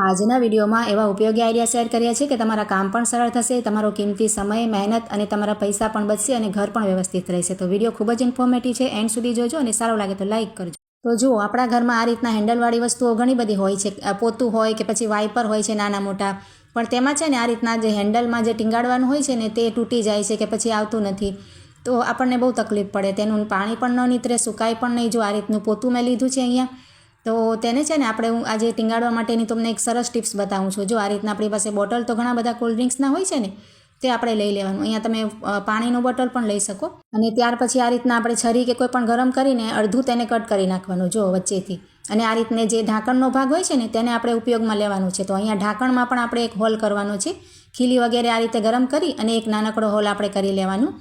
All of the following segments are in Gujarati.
આજના વિડીયોમાં એવા ઉપયોગી આઈડિયા શેર કર્યા છે કે તમારા કામ પણ સરળ થશે, તમારો કિંમતી સમય, મહેનત અને તમારા પૈસા પણ બચશે અને ઘર પણ વ્યવસ્થિત રહેશે. તો વિડીયો ખૂબ જ ઇન્ફોર્મેટિવ છે, એન્ડ સુધી જોજો અને સારો લાગે તો લાઇક કરજો. તો જુઓ, આપણા ઘરમાં આ રીતના હેન્ડલવાળી વસ્તુઓ ઘણી બધી હોય છે. પોતું હોય કે પછી વાઇપર હોય છે નાના મોટા, પણ તેમાં છે ને આ રીતના જે હેન્ડલમાં જે ટીંગાડવાનું હોય છે ને તે તૂટી જાય છે કે પછી આવતું નથી, તો આપણને બહુ તકલીફ પડે. તેનું પાણી પણ ન નીતરે, સુકાય પણ નહીં. જો આ રીતનું પોતું મેં લીધું છે અહીંયા, તો તેને છે ને આપણે હું આજે ટીંગાડવા માટેની તમને એક સરસ ટિપ્સ બતાવું છું. જો આ રીતના આપણી પાસે બોટલ તો ઘણા બધા કોલ્ડ ડ્રિંક્સના હોય છે ને, તે આપણે લઈ લેવાનું. અહીંયા તમે પાણીનું બોટલ પણ લઈ શકો. અને ત્યાર પછી આ રીતના આપણે છરી કે કોઈ પણ ગરમ કરીને અડધું તેને કટ કરી નાખવાનું, જો વચ્ચેથી. અને આ રીતને જે ઢાંકણનો ભાગ હોય છે ને તેને આપણે ઉપયોગમાં લેવાનું છે. તો અહીંયા ઢાંકણમાં પણ આપણે એક હોલ કરવાનો છે. ખીલી વગેરે આ રીતે ગરમ કરી અને એક નાનકડો હોલ આપણે કરી લેવાનું.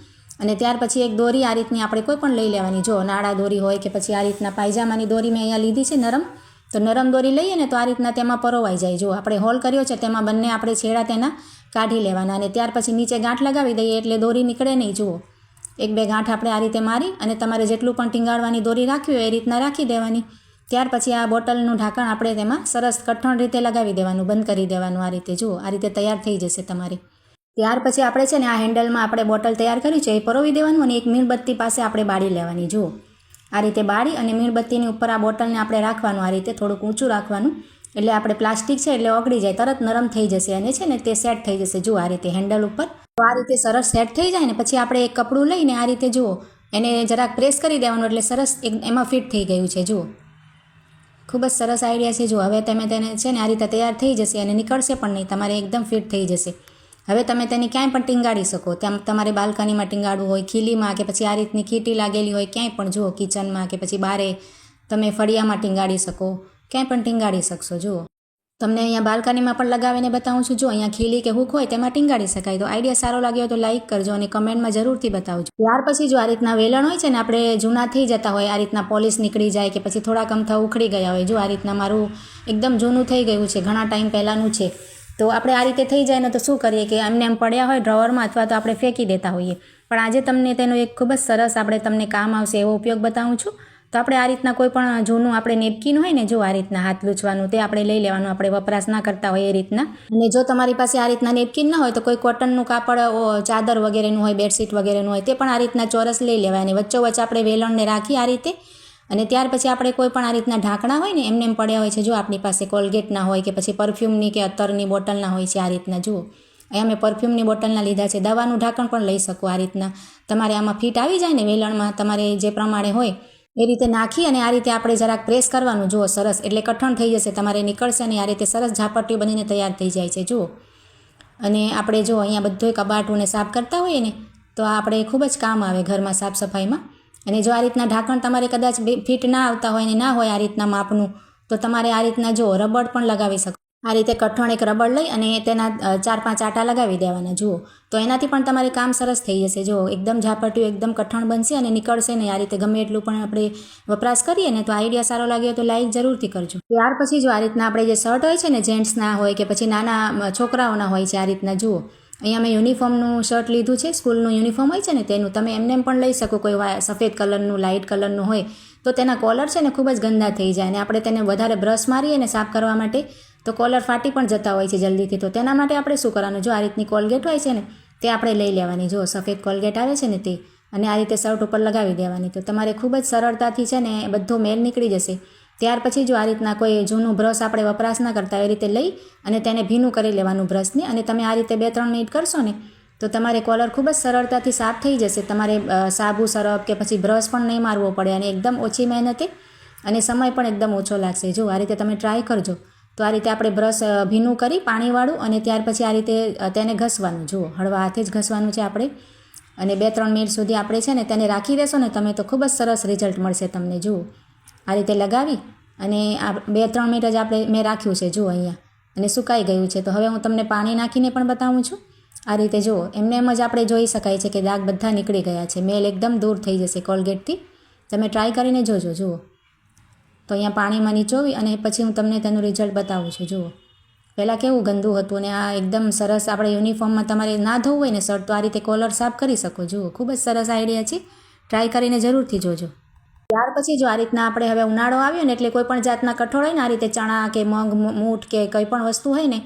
અને ત્યાર પછી એક દોરી આ રીતની આપણે કોઈ પણ લઈ લેવાની. જો નાળા દોરી હોય કે પછી આ રીતના પાયજામાની દોરી મેં અહીંયા લીધી છે નરમ, તો નરમ દોરી લઈએ ને તો આ રીતના તેમાં પરોવાઈ જાય. જો આપણે હોલ કર્યો છે તેમાં બંને આપણે છેડા તેના કાઢી લેવાના. અને ત્યાર પછી નીચે ગાંઠ લગાવી દઈએ એટલે દોરી નીકળે નહીં. જુઓ, એક બે ગાંઠ આપણે આ રીતે મારી અને તમારે જેટલું પણ ટીંગાડવાની દોરી રાખવી હોય એ રીતના રાખી દેવાની. ત્યાર પછી આ બોટલનું ઢાંકણ આપણે તેમાં સરસ કઠણ રીતે લગાવી દેવાનું, બંધ કરી દેવાનું. આ રીતે જુઓ, આ રીતે તૈયાર થઈ જશે તમારી. ત્યાર પછી આપણે છે ને આ હેન્ડલમાં આપણે બોટલ તૈયાર કર્યું છે એ પરોવી દેવાનું અને એક મીણબત્તી પાસે આપણે બાળી લેવાની. જુઓ, આ રીતે બાળી અને મીણબત્તીની ઉપર આ બોટલને આપણે રાખવાનું. આ રીતે થોડુંક ઊંચું રાખવાનું, એટલે આપણે પ્લાસ્ટિક છે એટલે ઓગળી જાય, તરત નરમ થઈ જશે અને છે ને તે સેટ થઈ જશે. જુઓ, આ રીતે હેન્ડલ ઉપર તો આ રીતે સરસ સેટ થઈ જાય ને પછી આપણે એક કપડું લઈને આ રીતે જુઓ એને જરાક પ્રેસ કરી દેવાનું એટલે સરસ એમાં ફિટ થઈ ગયું છે. જુઓ, ખૂબ જ સરસ આઈડિયા છે. જુઓ, હવે તમે તેને છે ને આ રીતે તૈયાર થઈ જશે અને નીકળશે પણ નહીં, તમારે એકદમ ફિટ થઈ જશે. હવે તમે તેને ક્યાંય પણ ટીંગાડી શકો. તેમ તમારે બાલ્કનીમાં ટીંગાડવું હોય, ખીલીમાં કે પછી આ રીતની ખીટી લાગેલી હોય ક્યાંય પણ, જુઓ કિચનમાં કે પછી બારે તમે ફળિયામાં ટીંગાડી શકો, ક્યાંય પણ ટીંગાડી શકશો. જુઓ, તમને અહીંયા બાલ્કનીમાં પણ લગાવીને બતાવું છું. જો અહીંયા ખીલી કે હૂક હોય તેમાં ટીંગાડી શકાય. તો આઈડિયા સારો લાગ્યો તો લાઇક કરજો અને કમેન્ટમાં જરૂરથી બતાવજો. ત્યાર પછી જો આ રીતના વેલણ હોય છે ને, આપણે જૂના થઈ જતા હોય, આ રીતના પોલિશ નીકળી જાય કે પછી થોડાક અમથા ઉખડી ગયા હોય. જો આ રીતના મારું એકદમ જૂનું થઈ ગયું છે, ઘણા ટાઈમ પહેલાંનું છે. તો આપણે આ રીતે થઈ જાય ને તો શું કરીએ કે એમને એમ પડ્યા હોય ડ્રોવરમાં અથવા તો આપણે ફેંકી દેતા હોઈએ. પણ આજે તમને તેનો એક ખૂબ જ સરસ આપણે તમને કામ આવશે એવો ઉપયોગ બતાવું છું. તો આપણે આ રીતના કોઈ પણ જૂનું આપણે નેપકિન હોય ને, જો આ રીતના હાથ લૂછવાનું તે આપણે લઈ લેવાનું, આપણે વપરાશ ના કરતા હોય એ રીતના. અને જો તમારી પાસે આ રીતના નેપકિન ના હોય તો કોઈ કોટનનું કાપડ, ચાદર વગેરેનું હોય, બેડશીટ વગેરેનું હોય, તે પણ આ રીતના ચોરસ લઈ લેવાય. અને વચ્ચોવચ્ચ આપણે વેલણને રાખી આ રીતે. અને ત્યાર પછી આપણે કોઈ પણ આ રીતના ઢાંકણા હોય ને એમને એમ પડ્યા હોય છે. જો આપણી પાસે કોલગેટના હોય કે પછી પરફ્યુમની કે અત્તરની બોટલના હોય છે આ રીતના. જુઓ, અહીંયા મેં પરફ્યુમની બોટલના લીધા છે. દવાનું ઢાંકણ પણ લઈ શકો આ રીતના. તમારે આમાં ફિટ આવી જાય ને વેલણમાં, તમારે જે પ્રમાણે હોય એ રીતે નાખી અને આ રીતે આપણે જરાક પ્રેસ કરવાનું. જુઓ, સરસ એટલે કઠણ થઈ જશે, તમારે નીકળશે અને આ રીતે સરસ ઝાપટીઓ બનીને તૈયાર થઈ જાય છે. જુઓ, અને આપણે જો અહીંયા બધું કબાટોને સાફ કરતા હોઈએ ને તો આપણે ખૂબ જ કામ આવે ઘરમાં સાફ સફાઈમાં. અને જો આ રીતના ઢાંકણ તમારે કદાચ ફિટ ના આવતા હોય ને ના હોય આ રીતના માપનું, તો તમારે આ રીતના જો રબડ પણ લગાવી શકો. આ રીતે કઠણ એક રબડ લઈ અને તેના 4-5 આટા લગાવી દેવાના. જુઓ, તો એનાથી પણ તમારે કામ સરસ થઈ જશે. જો એકદમ ઝાપટિયું એકદમ કઠણ બનશે અને નીકળશે નહીં. આ રીતે ગમે એટલું પણ આપણે વપરાશ કરીએ ને તો આઈડિયા સારો લાગ્યો તો લાઈક જરૂરથી કરજો. ત્યાર પછી જો આ રીતના આપણે જે શર્ટ હોય છે ને, જેન્ટ્સના હોય કે પછી નાના છોકરાઓના હોય છે આ રીતના. જુઓ, અહીંયા મેં યુનિફોર્મનું શર્ટ લીધું છે, સ્કૂલનું યુનિફોર્મ હોય છે ને તેનું. તમે એમને એમ પણ લઈ શકો. કોઈ સફેદ કલરનું, લાઇટ કલરનું હોય તો તેના કોલર છે ને ખૂબ જ ગંદા થઈ જાય અને આપણે તેને વધારે બ્રશ મારીએ ને સાફ કરવા માટે તો કોલર ફાટી પણ જતા હોય છે જલ્દીથી. તો તેના માટે આપણે શું કરવાનું, જો આ રીતની કોલગેટ હોય છે ને તે આપણે લઈ લેવાની. જો સફેદ કોલગેટ આવે છે ને તે, અને આ રીતે શર્ટ ઉપર લગાવી દેવાની. તો તમારે ખૂબ જ સરળતાથી છે ને બધો મેલ નીકળી જશે. ત્યાર પછી જો આ રીતના કોઈ જૂનું બ્રશ આપણે વપરાશ ના કરતા એ રીતે લઈ અને તેને ભીનું કરી લેવાનું બ્રશને. અને તમે આ રીતે 2-3 મિનિટ કરશો ને તો તમારે કોલર ખૂબ જ સરળતાથી સાફ થઈ જશે. તમારે સાબુ, સરફ કે પછી બ્રશ પણ નહીં મારવો પડે અને એકદમ ઓછી મહેનતે અને સમય પણ એકદમ ઓછો લાગશે. જો આ રીતે તમે ટ્રાય કરજો. તો આ રીતે આપણે બ્રશ ભીનું કરી પાણીવાળું અને ત્યાર પછી આ રીતે તેને ઘસવાનું. જુઓ, હળવા હાથે જ ઘસવાનું છે આપણે. અને 2-3 મિનિટ સુધી આપણે છે ને તેને રાખી દેશો ને તમે તો ખૂબ જ સરસ રિઝલ્ટ મળશે તમને. જુઓ, આ રીતે લગાવી અને આ 2-3 મિનિટ જ મેં રાખ્યું છે. જુઓ અહીંયા, અને સુકાઈ ગયું છે. તો હવે હું તમને પાણી નાખીને પણ બતાવું છું. આ રીતે જુઓ, એમને એમ જ આપણે જોઈ શકાય છે કે દાગ બધા નીકળી ગયા છે. મેલ એકદમ દૂર થઈ જશે કોલગેટથી. તમે ટ્રાય કરીને જોજો. જુઓ, તો અહીંયા પાણીમાં નીચોવી અને પછી હું તમને તેનું રિઝલ્ટ બતાવું છું. જુઓ, પહેલાં કેવું ગંદુ હતું અને આ એકદમ સરસ. આપણે યુનિફોર્મમાં તમારે ના ધોવું હોય ને શર્ટ તો આ રીતે કોલર સાફ કરી શકો. જુઓ, ખૂબ જ સરસ આઈડિયા છે. ટ્રાય કરીને જરૂરથી જોજો. ત્યાર પછી જો આ રીતના આપણે હવે ઉનાળો આવ્યો ને એટલે કોઈ પણ જાતના કઠોળ હોય ને આ રીતે ચણા કે મગ મૂઠ કે કંઈ પણ વસ્તુ હોય ને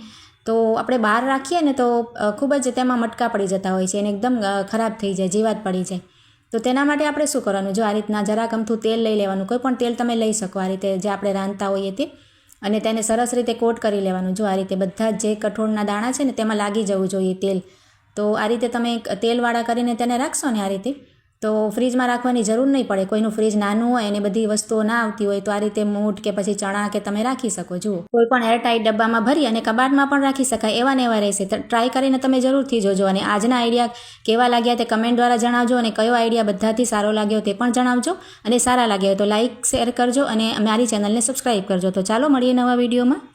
તો આપણે બહાર રાખીએ ને તો ખૂબ જ તેમાં મટકા પડી જતા હોય છે અને એકદમ ખરાબ થઈ જાય, જીવાત પડી જાય. તો તેના માટે આપણે શું કરવાનું, જો આ રીતના જરાક અમથું તેલ લઈ લેવાનું, કોઈ પણ તેલ તમે લઈ શકો આ રીતે જે આપણે રાંધતા હોઈએ તે, અને તેને સરસ રીતે કોટ કરી લેવાનું. જો આ રીતે બધા જે કઠોળના દાણા છે ને તેમાં લાગી જવું જોઈએ તેલ. તો આ રીતે તમે તેલવાળા કરીને તેને રાખશો ને આ રીતે, તો ફ્રીજમાં રાખવાની જરૂર નહીં પડે. કોઈનું ફ્રીજ નાનું હોય અને બધી વસ્તુઓ ના આવતી હોય તો આ રીતે મૂઠ કે પછી ચણા કે તમે રાખી શકો. જુઓ, કોઈ પણ એરટાઈટ ડબ્બામાં ભરી અને કબાટમાં પણ રાખી શકાય, એવા ને એવા રહેશે. ટ્રાય કરીને તમે જરૂરથી જોજો. અને આજના આઈડિયા કેવા લાગ્યા તે કમેન્ટ દ્વારા જણાવજો, અને કયો આઈડિયા બધાથી સારો લાગ્યો તે પણ જણાવજો. અને સારા લાગ્યા હોય તો લાઇક શેર કરજો અને મારી ચેનલને સબસ્ક્રાઈબ કરજો. તો ચાલો મળીએ નવા વિડીયોમાં.